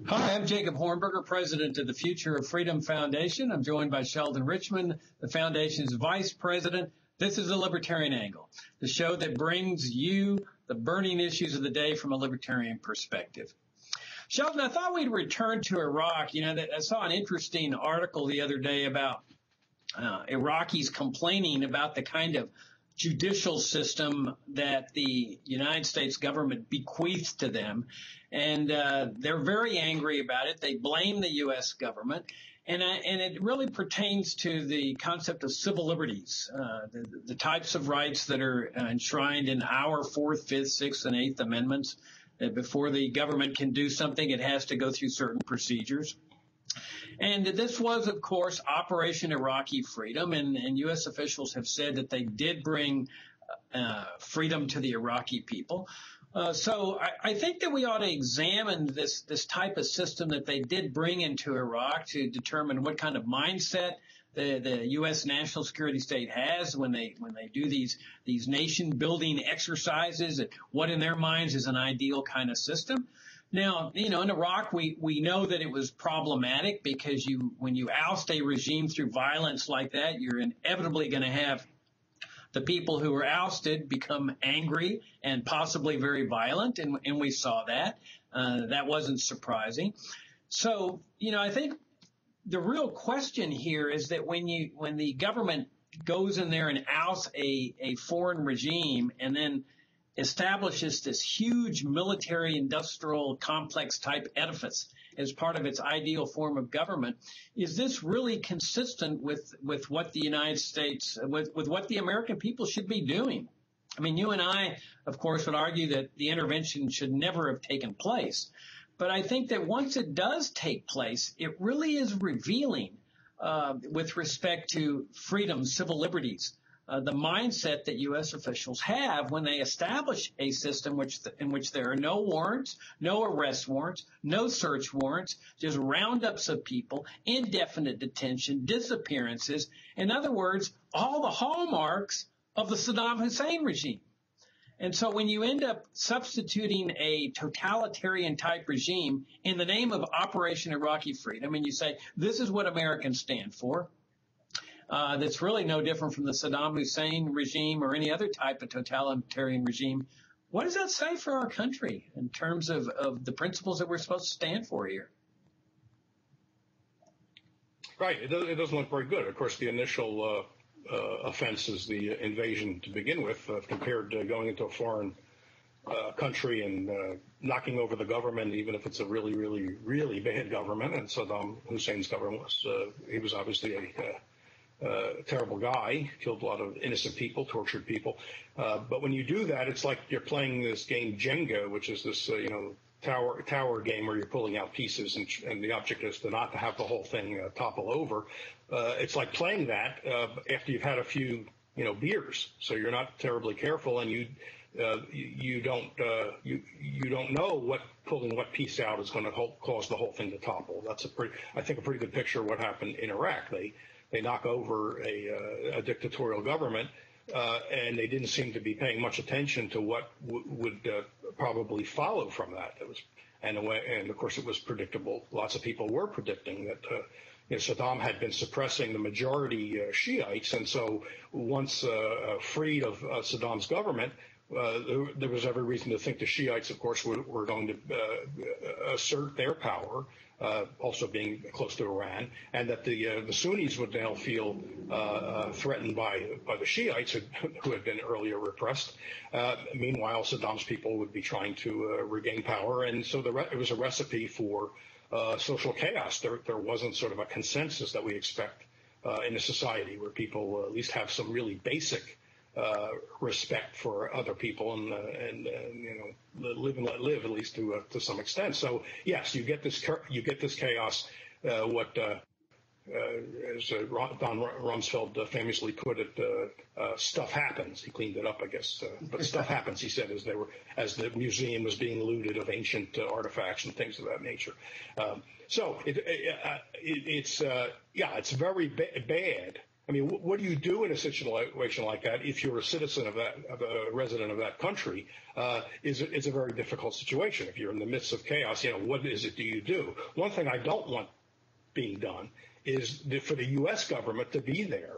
Hi, I'm Jacob Hornberger, president of the Future of Freedom Foundation. I'm joined by Sheldon Richmond, the foundation's vice president. This is the Libertarian Angle, the show that brings you the burning issues of the day from a libertarian perspective. Sheldon, I thought we'd return to Iraq. I saw an interesting article the other day about Iraqis complaining about the kind of judicial system that the United States government bequeathed to them. And they're very angry about it. They blame the U.S. government. And it really pertains to the concept of civil liberties, the types of rights that are enshrined in our 4th, 5th, 6th, and 8th Amendments. That before the government can do something, it has to go through certain procedures. And this was, of course, Operation Iraqi Freedom, and U.S. officials have said that they did bring freedom to the Iraqi people. So I think that we ought to examine this type of system that they did bring into Iraq to determine what kind of mindset the U.S. national security state has when they do these nation-building exercises, what in their minds is an ideal kind of system. Now, in Iraq, we know that it was problematic because when you oust a regime through violence like that, you're inevitably going to have the people who were ousted become angry and possibly very violent, and we saw that. That wasn't surprising. So, I think the real question here is that when the government goes in there and ousts a foreign regime and then establishes this huge military industrial complex type edifice as part of its ideal form of government, is this really consistent with what the United States, with what the American people should be doing? I mean, you and I, of course, would argue that the intervention should never have taken place. But I think that once it does take place, it really is revealing with respect to freedom, civil liberties, the mindset that U.S. officials have when they establish a system in which there are no warrants, no arrest warrants, no search warrants, just roundups of people, indefinite detention, disappearances. In other words, all the hallmarks of the Saddam Hussein regime. And so when you end up substituting a totalitarian type regime in the name of Operation Iraqi Freedom, and you say, this is what Americans stand for, that's really no different from the Saddam Hussein regime or any other type of totalitarian regime. What does that say for our country in terms of the principles that we're supposed to stand for here? Right. It doesn't look very good. Of course, the initial offense is the invasion to begin with, compared to going into a foreign country and knocking over the government, even if it's a really, really, really bad government. And Saddam Hussein's government he was obviously a terrible guy, killed a lot of innocent people, tortured people. But when you do that, it's like you're playing this game Jenga, which is this, tower game where you're pulling out pieces, and the object is not to have the whole thing topple over. It's like playing that after you've had a few, beers. So you're not terribly careful, and you don't know what pulling what piece out is going to cause the whole thing to topple. That's I think a pretty good picture of what happened in Iraq. They knock over a dictatorial government, and they didn't seem to be paying much attention to what would probably follow from that. And of course, it was predictable. Lots of people were predicting that Saddam had been suppressing the majority Shiites, and so once freed of Saddam's government, there was every reason to think the Shiites, of course, were going to assert their power, also being close to Iran, and that the Sunnis would now feel threatened by the Shiites who had been earlier repressed. Meanwhile, Saddam's people would be trying to regain power, and so it was a recipe for social chaos. There wasn't sort of a consensus that we expect in a society where people at least have some really basic respect for other people and live and let live, at least to some extent. So yes, you get this chaos. As Don Rumsfeld famously put it, stuff happens. He cleaned it up, I guess, but stuff happens. He said as the museum was being looted of ancient artifacts and things of that nature. So it's very bad I mean, what do you do in a situation like that if you're a citizen of a resident of that country? It's a very difficult situation. If you're in the midst of chaos, what is it do you do? One thing I don't want being done is for the U.S. government to be there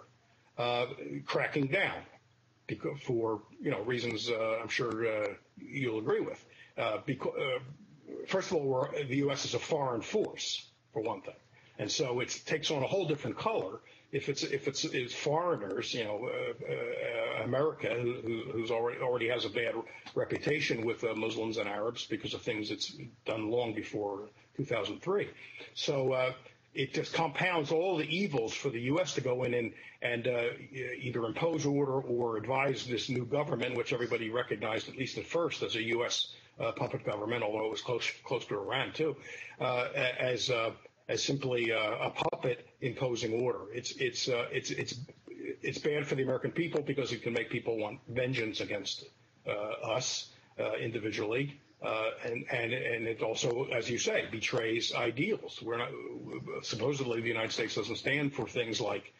cracking down for reasons I'm sure you'll agree with. First of all, the U.S. is a foreign force, for one thing, and so it takes on a whole different color if it's foreigners. America, who's already has a bad reputation with Muslims and Arabs because of things it's done long before 2003. So it just compounds all the evils for the U.S. to go in and either impose order or advise this new government, which everybody recognized, at least at first, as a U.S. Puppet government, although it was close to Iran too, as simply a puppet imposing order. It's bad for the American people because it can make people want vengeance against us individually. And it also, as you say, betrays ideals. We're not, supposedly the United States doesn't stand for things like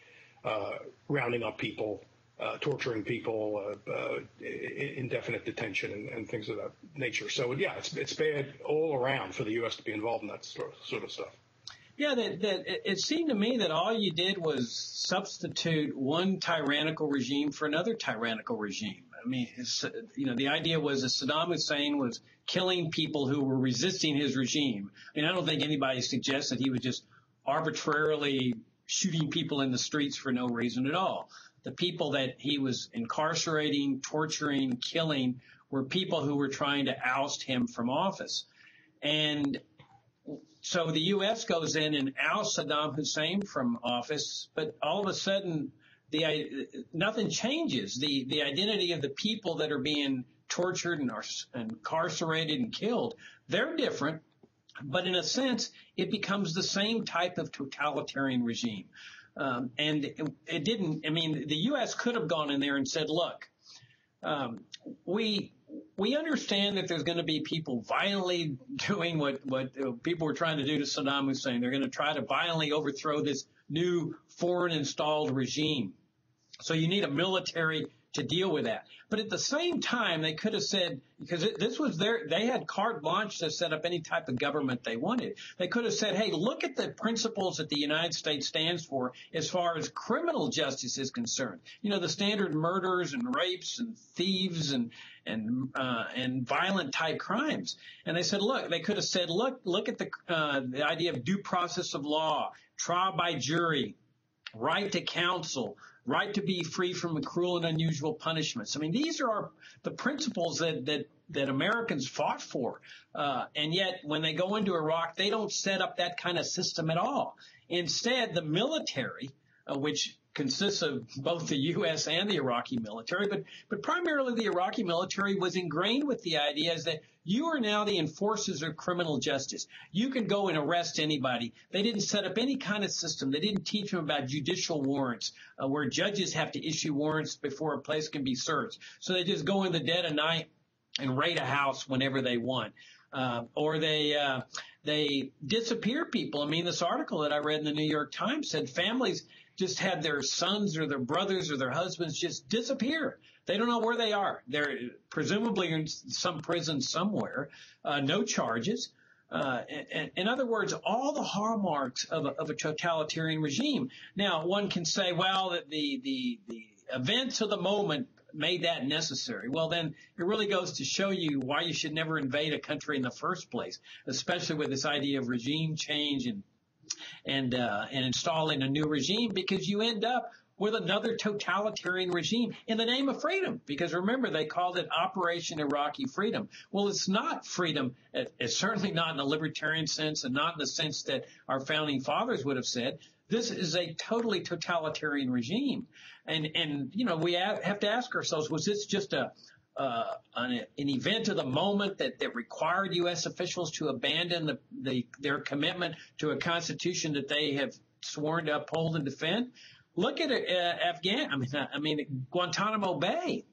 rounding up people, torturing people, indefinite detention, and things of that nature. So yeah, it's bad all around for the U.S. to be involved in that sort of stuff. Yeah, it seemed to me that all you did was substitute one tyrannical regime for another tyrannical regime. I mean, the idea was that Saddam Hussein was killing people who were resisting his regime. I mean, I don't think anybody suggests that he was just arbitrarily shooting people in the streets for no reason at all. The people that he was incarcerating, torturing, killing were people who were trying to oust him from office. And so the U.S. goes in and ousts Saddam Hussein from office, but all of a sudden nothing changes. The identity of the people that are being tortured and are incarcerated and killed, they're different, but in a sense, it becomes the same type of totalitarian regime. And it didn't. I mean, the U.S. could have gone in there and said, look, we understand that there's going to be people violently doing what people were trying to do to Saddam Hussein. They're going to try to violently overthrow this new foreign installed regime. So you need a military to deal with that. But at the same time, they could have said, because this was they had carte blanche to set up any type of government they wanted. They could have said, hey, look at the principles that the United States stands for as far as criminal justice is concerned. The standard murders and rapes and thieves and violent type crimes. And they said, look, they could have said, look at the idea of due process of law, trial by jury, right to counsel, right to be free from cruel and unusual punishments. I mean, these are the principles that Americans fought for. And yet, when they go into Iraq, they don't set up that kind of system at all. Instead, the military, which consists of both the U.S. and the Iraqi military, but primarily the Iraqi military, was ingrained with the idea is that you are now the enforcers of criminal justice. You can go and arrest anybody. They didn't set up any kind of system. They didn't teach them about judicial warrants, where judges have to issue warrants before a place can be searched. So they just go in the dead of night and raid a house whenever they want. Or they disappear people. I mean, this article that I read in the New York Times said families just had their sons or their brothers or their husbands just disappear. They don't know where they are. They're presumably in some prison somewhere, no charges. In other words, all the hallmarks of a totalitarian regime. Now, one can say, well, that the events of the moment made that necessary. Well, then it really goes to show you why you should never invade a country in the first place, especially with this idea of regime change and installing a new regime, because you end up with another totalitarian regime in the name of freedom. Because remember, they called it Operation Iraqi Freedom. Well, it's not freedom. It's certainly not in a libertarian sense, and not in the sense that our founding fathers would have said. This is a totally totalitarian regime. And we have to ask ourselves, was this just an event of the moment that required U.S. officials to abandon their commitment to a constitution that they have sworn to uphold and defend? Look at Guantanamo Bay.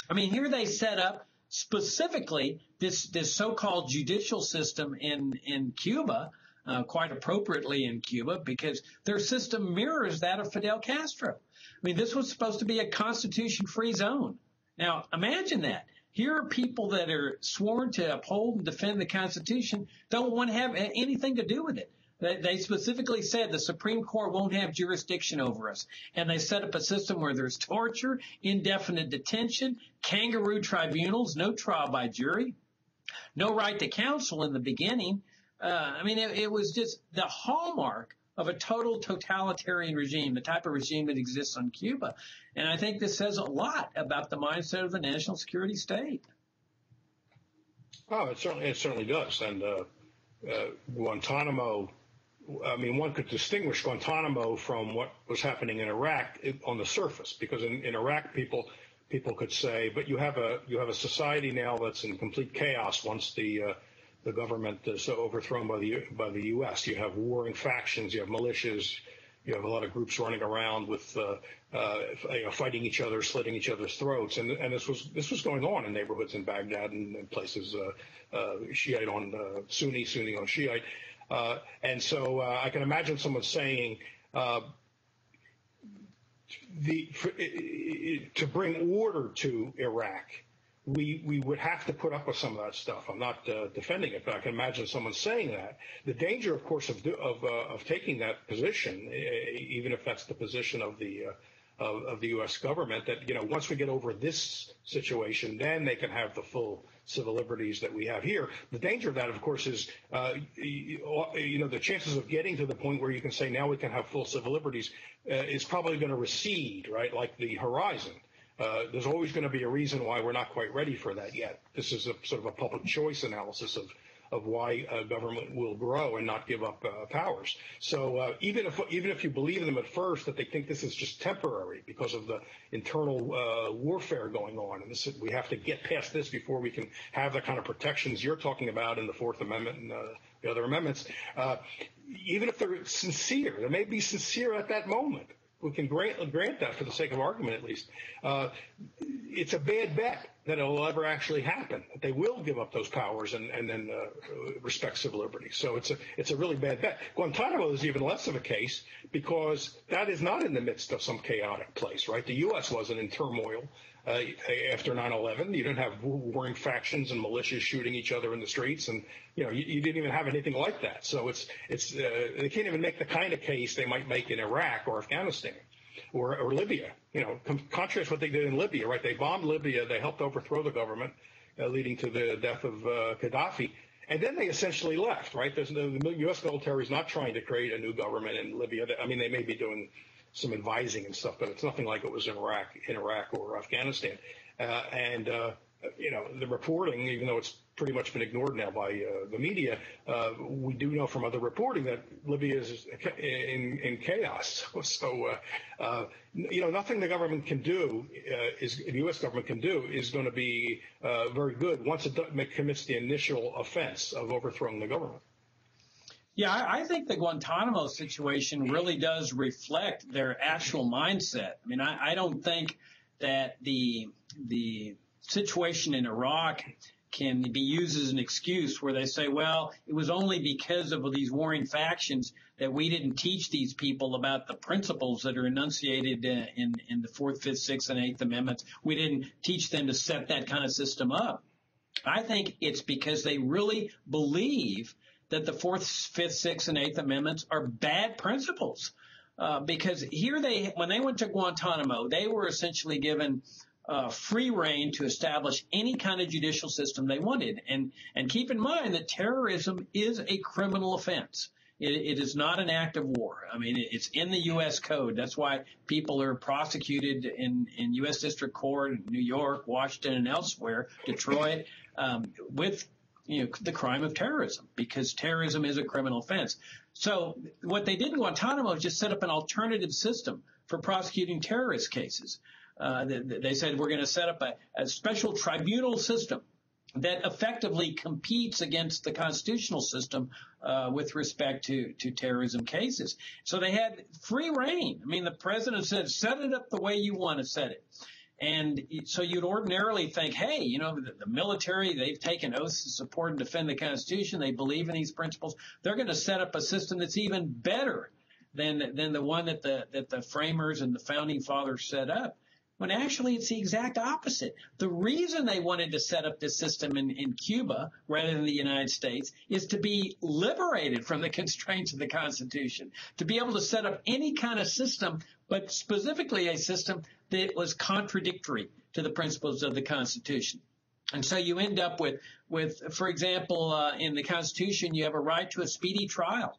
I mean, here they set up specifically this so-called judicial system in Cuba quite appropriately in Cuba, because their system mirrors that of Fidel Castro. I mean, this was supposed to be a constitution-free zone. Now, imagine that. Here are people that are sworn to uphold and defend the Constitution, don't want to have anything to do with it. They specifically said the Supreme Court won't have jurisdiction over us. And they set up a system where there's torture, indefinite detention, kangaroo tribunals, no trial by jury, no right to counsel in the beginning. I mean, it was just the hallmark of a total totalitarian regime, the type of regime that exists on Cuba. And I think this says a lot about the mindset of the national security state. Oh, it certainly does. And Guantanamo, I mean, one could distinguish Guantanamo from what was happening in Iraq on the surface, because in Iraq, people could say, but you have a society now that's in complete chaos once the government is overthrown by the U.S. You have warring factions, you have militias, you have a lot of groups running around with fighting each other, slitting each other's throats, and this was going on in neighborhoods in Baghdad and places, Shiite on Sunni on Shiite, and so I can imagine someone saying to bring order to Iraq, we would have to put up with some of that stuff. I'm not defending it, but I can imagine someone saying that. The danger, of course, of taking that position, even if that's the position of the U.S. government, that once we get over this situation, then they can have the full civil liberties that we have here. The danger of that, of course, is the chances of getting to the point where you can say now we can have full civil liberties is probably going to recede, right, like the horizon. There's always going to be a reason why we're not quite ready for that yet. This is a sort of a public choice analysis of why government will grow and not give up powers. So even if you believe them at first that they think this is just temporary because of the internal warfare going on, and we have to get past this before we can have the kind of protections you're talking about in the Fourth Amendment and the other amendments, even if they're sincere, they may be sincere at that moment. We can grant that for the sake of argument, at least. It's a bad bet that it'll ever actually happen. That they will give up those powers and then respect civil liberties. So it's a really bad bet. Guantanamo is even less of a case because that is not in the midst of some chaotic place, right? The U.S. wasn't in turmoil after 9/11. You didn't have warring factions and militias shooting each other in the streets, and you didn't even have anything like that. So they can't even make the kind of case they might make in Iraq or Afghanistan or Libya. Contrast what they did in Libya, right? They bombed Libya, they helped overthrow the government, leading to the death of Gaddafi. And then they essentially left, right? The U.S. military is not trying to create a new government in Libya. I mean, they may be doing some advising and stuff, but it's nothing like it was in Iraq or Afghanistan. The reporting, even though it's pretty much been ignored now by the media, we do know from other reporting that Libya is in chaos. So, nothing the government can do, the U.S. government can do, is going to be very good once it commits the initial offense of overthrowing the government. Yeah, I think the Guantanamo situation really does reflect their actual mindset. I mean, I don't think that the situation in Iraq can be used as an excuse where they say, well, it was only because of these warring factions that we didn't teach these people about the principles that are enunciated in the 4th, 5th, 6th, and 8th Amendments. We didn't teach them to set that kind of system up. I think it's because they really believe that the 4th, 5th, 6th, and 8th Amendments are bad principles. Because here when they went to Guantanamo, they were essentially given free rein to establish any kind of judicial system they wanted. And keep in mind that terrorism is a criminal offense. It is not an act of war. I mean, it's in the U.S. Code. That's why people are prosecuted in U.S. District Court, New York, Washington, and elsewhere, Detroit, with the crime of terrorism, because terrorism is a criminal offense. So what they did in Guantanamo is just set up an alternative system for prosecuting terrorist cases. They said we're going to set up a special tribunal system that effectively competes against the constitutional system with respect to terrorism cases. So they had free reign. I mean, the president said, set it up the way you want to set it. And so you'd ordinarily think, hey, you know, the military, they've taken oaths to support and defend the Constitution. They believe in these principles. They're going to set up a system that's even better than the one that the framers and the founding fathers set up. When actually it's the exact opposite. The reason they wanted to set up this system in Cuba rather than the United States is to be liberated from the constraints of the Constitution, to be able to set up any kind of system, but specifically a system that was contradictory to the principles of the Constitution. And so you end up with for example, in the Constitution, you have a right to a speedy trial.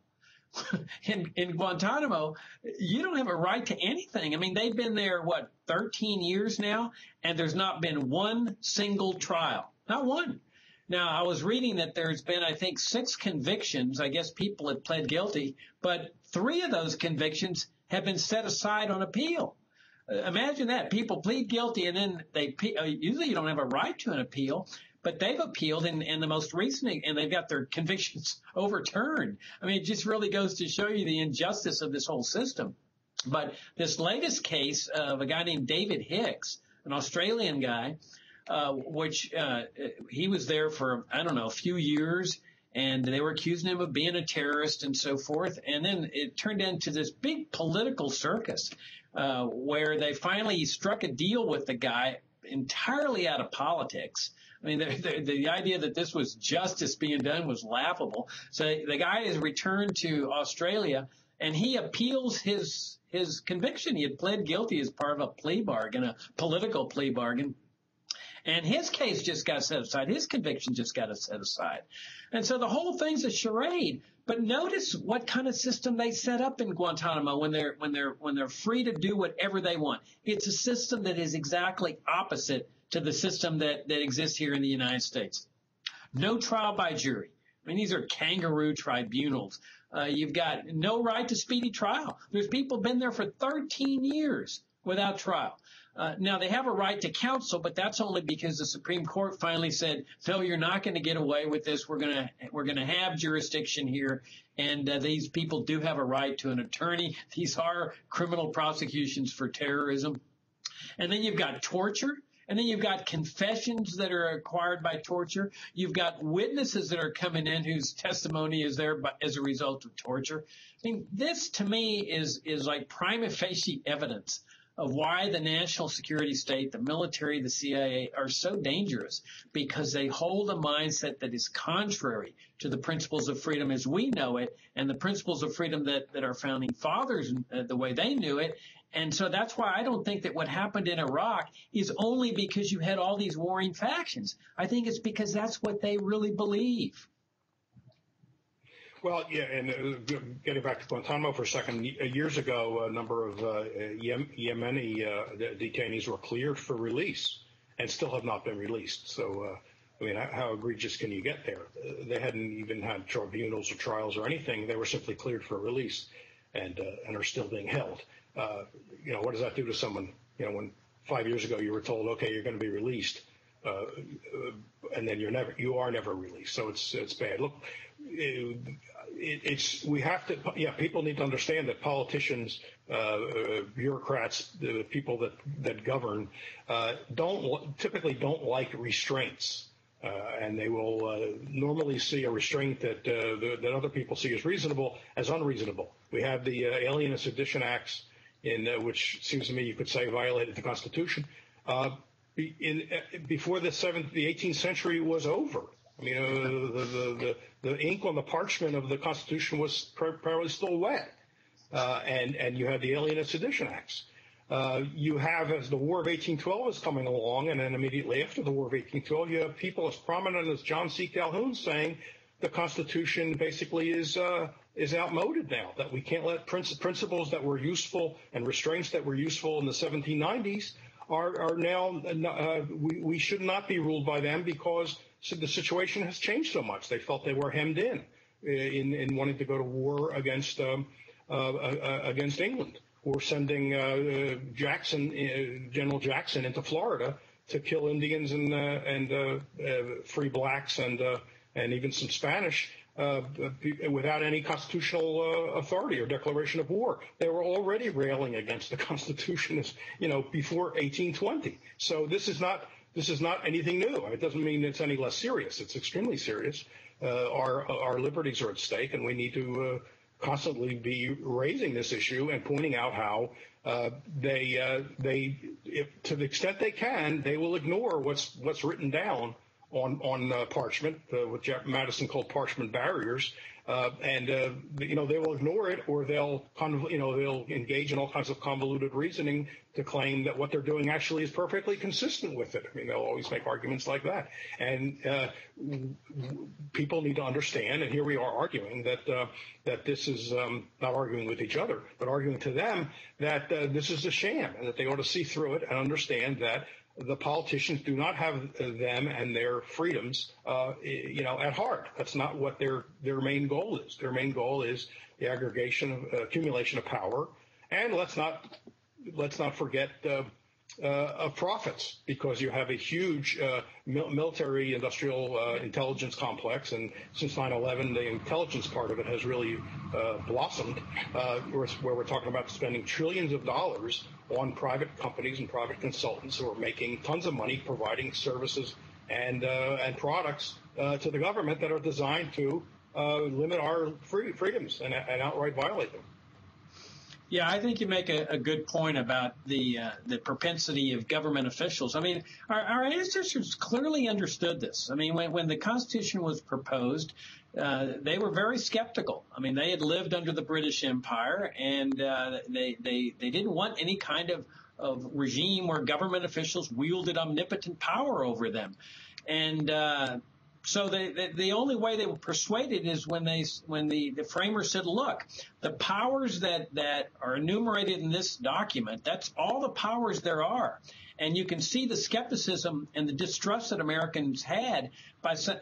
In Guantanamo, you don't have a right to anything. I mean, they've been there, 13 years now, and there's not been one single trial. Not one. Now, I was reading that there's been, I think, 6 convictions. I guess people have pled guilty, but 3 of those convictions have been set aside on appeal. Imagine that. People plead guilty, and then usually you don't have a right to an appeal. But they've appealed in the most recent, and they've got their convictions overturned. I mean, it just really goes to show you the injustice of this whole system. But this latest case of a guy named David Hicks, an Australian guy, he was there for, I don't know, a few years, and they were accusing him of being a terrorist and so forth. And then it turned into this big political circus where they finally struck a deal with the guy entirely out of politics. I mean, the idea that this was justice being done was laughable. So the guy is returned to Australia, and he appeals his conviction. He had pled guilty as part of a plea bargain, a political plea bargain. And his case just got set aside. His conviction just got set aside. And so the whole thing's a charade. But notice what kind of system they set up in Guantanamo when they're free to do whatever they want. It's a system that is exactly opposite to the system that exists here in the United States. No trial by jury. I mean, these are kangaroo tribunals. You've got no right to speedy trial. There's people been there for 13 years without trial. Now, they have a right to counsel, but that's only because the Supreme Court finally said, no, you're not going to get away with this. We're going to have jurisdiction here, and these people do have a right to an attorney. These are criminal prosecutions for terrorism. And then you've got torture. And then you've got confessions that are acquired by torture. You've got witnesses that are coming in whose testimony is there as a result of torture. I mean, this to me is like prima facie evidence of why the national security state, the military, the CIA are so dangerous, because they hold a mindset that is contrary to the principles of freedom as we know it, and the principles of freedom that our founding fathers, the way they knew it. And so that's why I don't think that what happened in Iraq is only because you had all these warring factions. I think it's because that's what they really believe. Well, yeah, and getting back to Guantanamo for a second, years ago, a number of Yemeni detainees were cleared for release and still have not been released. So, I mean, how egregious can you get there? They hadn't even had tribunals or trials or anything. They were simply cleared for release and are still being held. You know, what does that do to someone? You know, when 5 years ago you were told, okay, you're going to be released, and then you are never released. So it's bad. Look, we have to. Yeah, people need to understand that politicians, bureaucrats, the people that govern, typically don't like restraints. And they will normally see a restraint that other people see as reasonable as unreasonable. We have the Alien and Sedition Acts, which seems to me you could say violated the Constitution. Before the 18th century was over, I mean, the ink on the parchment of the Constitution was probably still wet, and you had the Alien and Sedition Acts. You have, as the War of 1812 is coming along, and then immediately after the War of 1812, you have people as prominent as John C. Calhoun saying the Constitution basically is outmoded now, that we can't let principles that were useful and restraints that were useful in the 1790s are now, we should not be ruled by them because the situation has changed so much. They felt they were hemmed in wanting to go to war against England. We're sending General Jackson into Florida to kill Indians and free blacks and even some Spanish without any constitutional authority or declaration of war. They were already railing against the Constitution, before 1820. So this is not anything new. It doesn't mean it's any less serious. It's extremely serious. Our liberties are at stake, and we need to constantly be raising this issue and pointing out how if, to the extent they can, they will ignore what's written down on parchment, what Jeff Madison called parchment barriers, and they will ignore it, or they'll engage in all kinds of convoluted reasoning to claim that what they're doing actually is perfectly consistent with it. I mean, they'll always make arguments like that, and people need to understand. And here we are arguing that this is not arguing with each other, but arguing to them that this is a sham, and that they ought to see through it and understand that the politicians do not have them and their freedoms, at heart. That's not what their main goal is. Their main goal is the accumulation of power, and let's not forget of profits, because you have a huge military industrial intelligence complex, and since 9/11, the intelligence part of it has really blossomed, where we're talking about spending trillions of dollars on private companies and private consultants who are making tons of money providing services and products to the government that are designed to limit our freedoms and outright violate them. Yeah, I think you make a good point about the propensity of government officials. I mean, our ancestors clearly understood this. I mean, when the Constitution was proposed, they were very skeptical. I mean, they had lived under the British Empire, and they didn't want any kind of regime where government officials wielded omnipotent power over them. And so the only way they were persuaded is when the framers said, look, the powers that are enumerated in this document, that's all the powers there are. And you can see the skepticism and the distrust that Americans had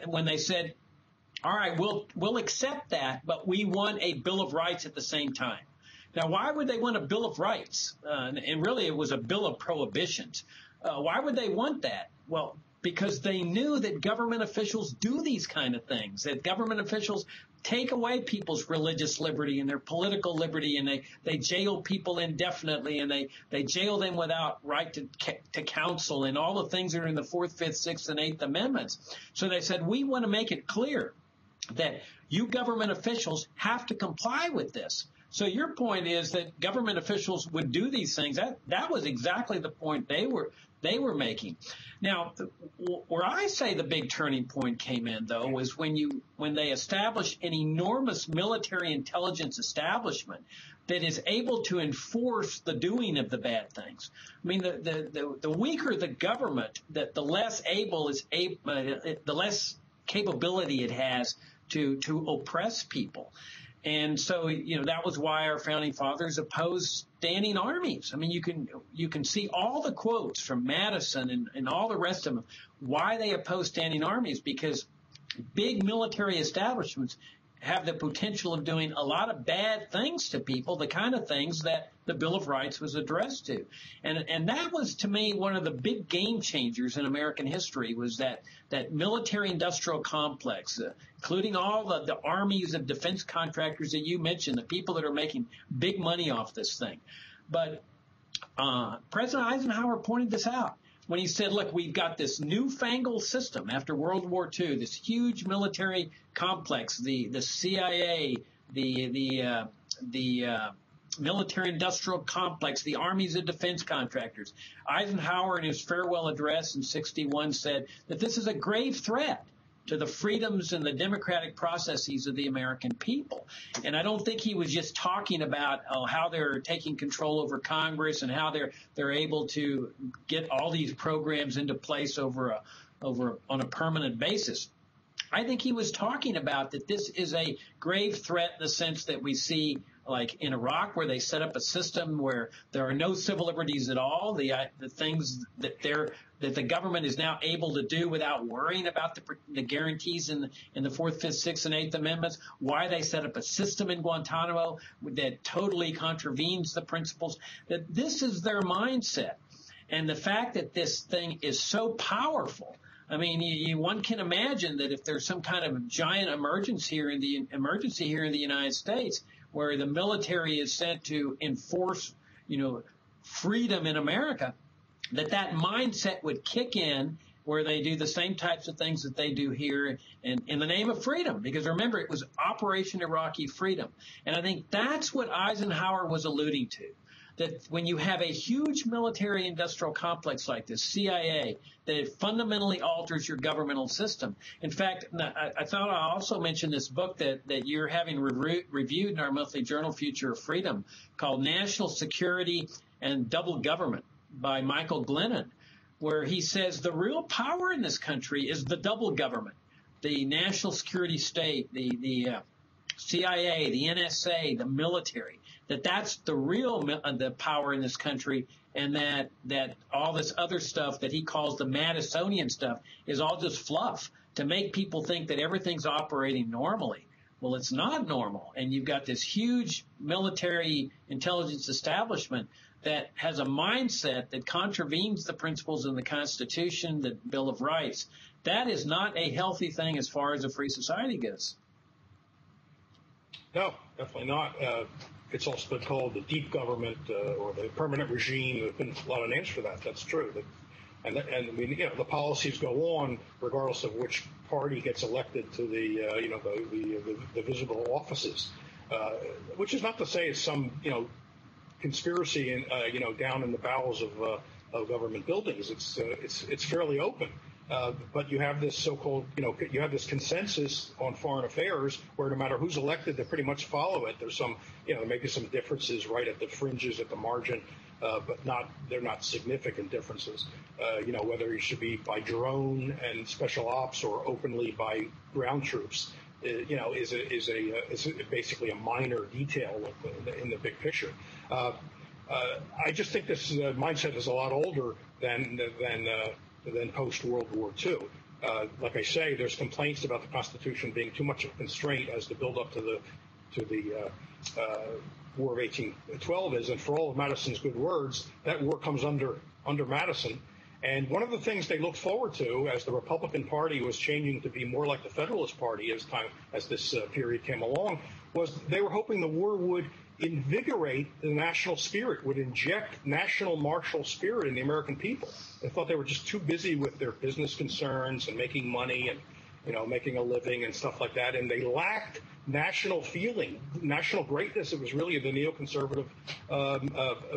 when they said, all right, we'll accept that, but we want a Bill of Rights at the same time. Now, why would they want a Bill of Rights? And really, it was a Bill of Prohibitions. Why would they want that? Well, because they knew that government officials do these kind of things, that government officials take away people's religious liberty and their political liberty, and they jail people indefinitely, and they jail them without right to counsel, and all the things that are in the 4th, 5th, 6th, and 8th Amendments. So they said, we want to make it clear that you government officials have to comply with this. So your point is that government officials would do these things. That was exactly the point they were making. Now, where I say the big turning point came in, though, was when they established an enormous military intelligence establishment that is able to enforce the doing of the bad things. I mean, the weaker the government, that the less the less capability it has to oppress people. And so, that was why our founding fathers opposed standing armies. I mean, you can see all the quotes from Madison and all the rest of them, why they opposed standing armies, because big military establishments have the potential of doing a lot of bad things to people, the kind of things that the Bill of Rights was addressed to. And that was, to me, one of the big game changers in American history, was that military industrial complex, including all the armies of defense contractors that you mentioned, the people that are making big money off this thing. But President Eisenhower pointed this out when he said, look, we've got this newfangled system after World War II, this huge military complex, the CIA, the military industrial complex, the armies of defense contractors. Eisenhower, in his farewell address in 1961, said that this is a grave threat to the freedoms and the democratic processes of the American people. And I don't think he was just talking about how they're taking control over Congress and how they're able to get all these programs into place on a permanent basis. I think he was talking about that this is a grave threat in the sense that we see, like in Iraq, where they set up a system where there are no civil liberties at all, the things that the government is now able to do without worrying about the guarantees in the 4th, 5th, 6th, and 8th Amendments, why they set up a system in Guantanamo that totally contravenes the principles, that this is their mindset. And the fact that this thing is so powerful, I mean, one can imagine that if there's some kind of giant emergency here in the United States, where the military is sent to enforce, freedom in America, that mindset would kick in, where they do the same types of things that they do here in the name of freedom. Because remember, it was Operation Iraqi Freedom. And I think that's what Eisenhower was alluding to. That when you have a huge military industrial complex like this, CIA, that it fundamentally alters your governmental system. In fact, I thought I also mentioned this book that you're having reviewed in our monthly journal, Future of Freedom, called National Security and Double Government by Michael Glennon, where he says the real power in this country is the double government, the national security state, the CIA, the NSA, the military, that's the real the power in this country, and that all this other stuff that he calls the Madisonian stuff is all just fluff to make people think that everything's operating normally. Well, it's not normal, and you've got this huge military intelligence establishment that has a mindset that contravenes the principles in the Constitution, the Bill of Rights. That is not a healthy thing as far as a free society goes. No, definitely not. It's also been called the deep government or the permanent regime. There's been a lot of names for that. That's true. And I mean, the policies go on regardless of which party gets elected to the visible offices, which is not to say it's some conspiracy down in the bowels of government buildings. It's fairly open. But you have this so-called, you have this consensus on foreign affairs where no matter who's elected, they pretty much follow it. There's some, maybe some differences right at the fringes, at the margin, but they're not significant differences. Whether you should be by drone and special ops or openly by ground troops, is basically a minor detail in the big picture. I just think this mindset is a lot older than post-World War II. Like I say, there's complaints about the Constitution being too much of a constraint as the build-up to the War of 1812 is, and for all of Madison's good words, that war comes under Madison. And one of the things they looked forward to as the Republican Party was changing to be more like the Federalist Party as this period came along, was they were hoping the war would invigorate the national spirit, would inject national martial spirit in the American people. They thought they were just too busy with their business concerns and making money and making a living and stuff like that, and they lacked national feeling, national greatness. It was really the neoconservative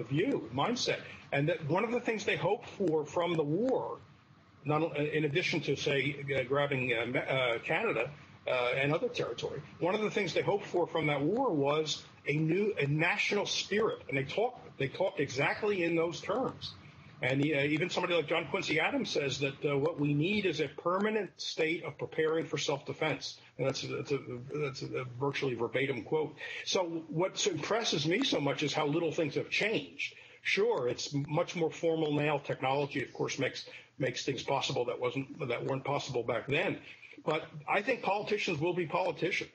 view, mindset. And that one of the things they hoped for from the war, in addition to, say, grabbing Canada and other territory, one of the things they hoped for from that war was a national spirit. And they talked exactly in those terms. And even somebody like John Quincy Adams says that what we need is a permanent state of preparing for self-defense. And that's a virtually verbatim quote. So what impresses me so much is how little things have changed. Sure, it's much more formal now. Technology, of course, makes things possible that weren't possible back then. But I think politicians will be politicians.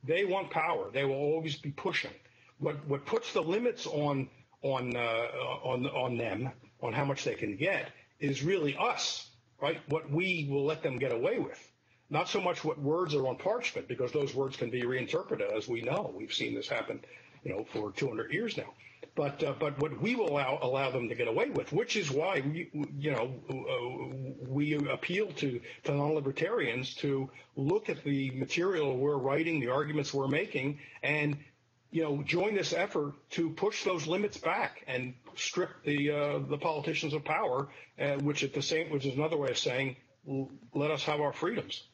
They want power. They will always be pushing. What puts the limits on them, on how much they can get, is really us, right? What we will let them get away with. Not so much what words are on parchment, because those words can be reinterpreted, as we know. We've seen this happen, for 200 years now. But what we will allow them to get away with, which is why we appeal to non-libertarians to look at the material we're writing, the arguments we're making, and join this effort to push those limits back and strip the politicians of power, which is another way of saying, let us have our freedoms.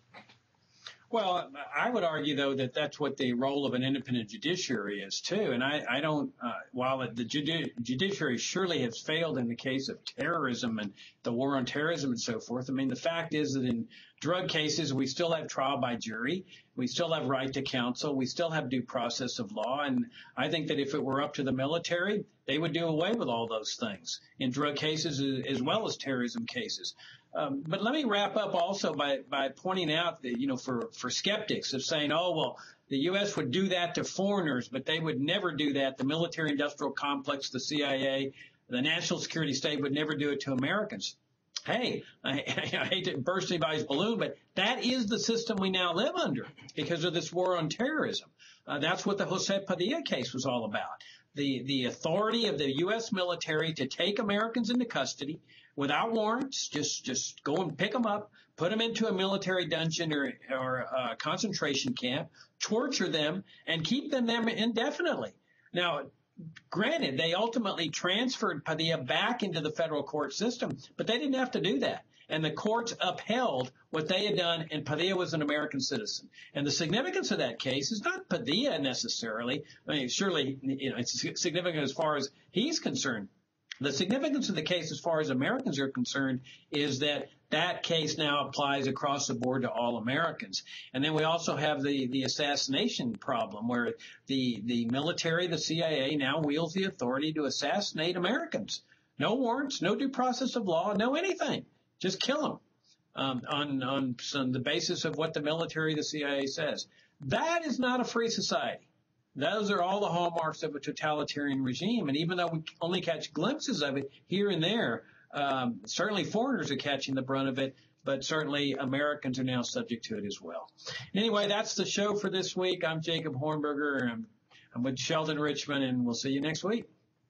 Well, I would argue, though, that that's what the role of an independent judiciary is, too. And I don't, while the judiciary surely has failed in the case of terrorism and the war on terrorism and so forth, I mean, the fact is that in drug cases, we still have trial by jury. We still have right to counsel. We still have due process of law. And I think that if it were up to the military, they would do away with all those things in drug cases as well as terrorism cases. But let me wrap up also by pointing out that, for skeptics of saying, oh, well, the U.S. would do that to foreigners, but they would never do that. The military industrial complex, the CIA, the national security state would never do it to Americans. hey, I hate to burst anybody's balloon, but that is the system we now live under because of this war on terrorism. That's what the Jose Padilla case was all about. The authority of the U.S. military to take Americans into custody without warrants, just go and pick them up, put them into a military dungeon or a concentration camp, torture them, and keep them there indefinitely. Now, granted, they ultimately transferred Padilla back into the federal court system, but they didn't have to do that. And the courts upheld what they had done, and Padilla was an American citizen. And the significance of that case is not Padilla necessarily. I mean, surely, it's significant as far as he's concerned. The significance of the case as far as Americans are concerned is that that case now applies across the board to all Americans. And then we also have the assassination problem where the military, the CIA, now wields the authority to assassinate Americans. No warrants, no due process of law, no anything. Just kill them on the basis of what the military, the CIA says. That is not a free society. Those are all the hallmarks of a totalitarian regime. And even though we only catch glimpses of it here and there, certainly foreigners are catching the brunt of it, but certainly Americans are now subject to it as well. Anyway, that's the show for this week. I'm Jacob Hornberger. I'm with Sheldon Richman, and we'll see you next week.